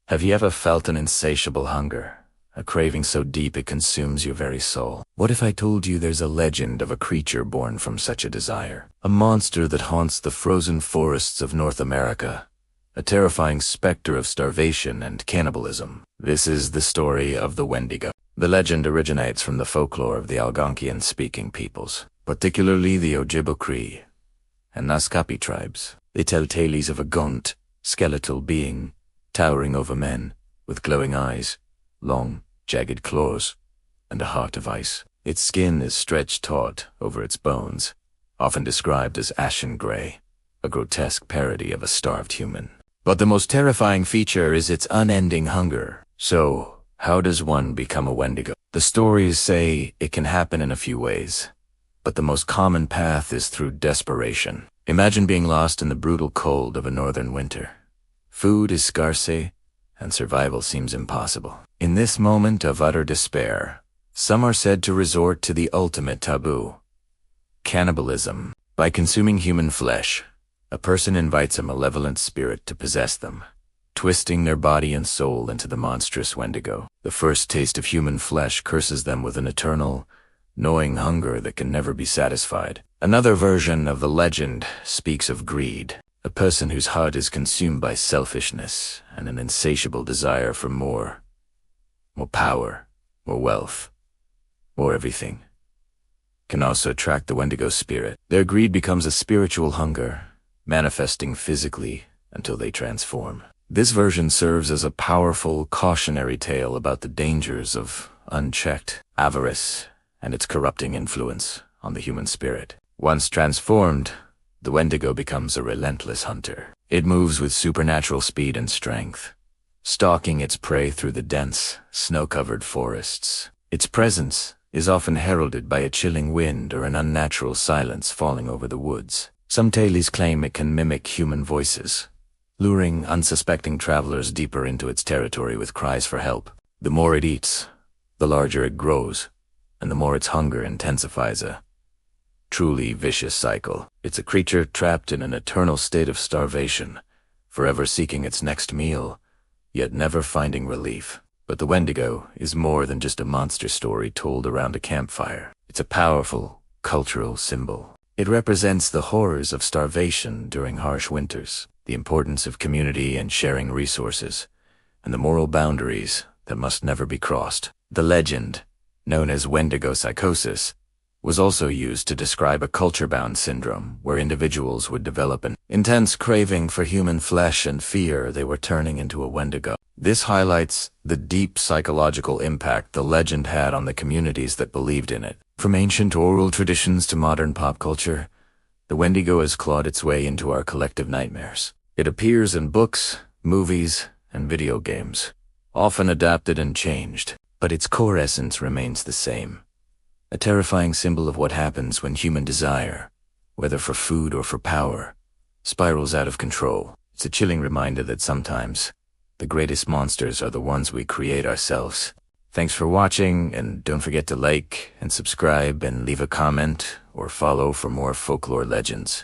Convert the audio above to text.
Have you ever felt an insatiable hunger? A craving so deep it consumes your very soul? What if I told you there's a legend of a creature born from such a desire? A monster that haunts the frozen forests of North America. A terrifying specter of starvation and cannibalism. This is the story of the Wendigo. The legend originates from the folklore of the Algonquian-speaking peoples, particularly the Ojibwe and Naskapi tribes. They tell tales of a gaunt, skeletal being, towering over men, with glowing eyes, long, jagged claws, and a heart of ice. Its skin is stretched taut over its bones, often described as ashen gray, a grotesque parody of a starved human. But the most terrifying feature is its unending hunger. So, how does one become a Wendigo? The stories say it can happen in a few ways, but the most common path is through desperation. Imagine being lost in the brutal cold of a northern winter. Food is scarce, and survival seems impossible. In this moment of utter despair, some are said to resort to the ultimate taboo: cannibalism. By consuming human flesh, a person invites a malevolent spirit to possess them, twisting their body and soul into the monstrous Wendigo. The first taste of human flesh curses them with an eternal, gnawing hunger that can never be satisfied. Another version of the legend speaks of greed, a person whose heart is consumed by selfishness and an insatiable desire for more power, more wealth, more everything, can also attract the Wendigo spirit. Their greed becomes a spiritual hunger, manifesting physically until they transform. This version serves as a powerful cautionary tale about the dangers of unchecked avarice and its corrupting influence on the human spirit. Once transformed, the Wendigo becomes a relentless hunter. It moves with supernatural speed and strength, stalking its prey through the dense, snow-covered forests. Its presence is often heralded by a chilling wind or an unnatural silence falling over the woods. Some tales claim it can mimic human voices, luring unsuspecting travelers deeper into its territory with cries for help. The more it eats, the larger it grows, and the more its hunger intensifies, a truly vicious cycle. It's a creature trapped in an eternal state of starvation, forever seeking its next meal, yet never finding relief. But the Wendigo is more than just a monster story told around a campfire. It's a powerful cultural symbol. It represents the horrors of starvation during harsh winters, the importance of community and sharing resources, and the moral boundaries that must never be crossed. The legend, known as Wendigo psychosis, was also used to describe a culture-bound syndrome where individuals would develop an intense craving for human flesh and fear they were turning into a Wendigo. This highlights the deep psychological impact the legend had on the communities that believed in it. From ancient oral traditions to modern pop culture, the Wendigo has clawed its way into our collective nightmares. It appears in books, movies, and video games, often adapted and changed, but its core essence remains the same. A terrifying symbol of what happens when human desire, whether for food or for power, spirals out of control. It's a chilling reminder that sometimes the greatest monsters are the ones we create ourselves. Thanks for watching, and don't forget to like and subscribe and leave a comment or follow for more folklore legends.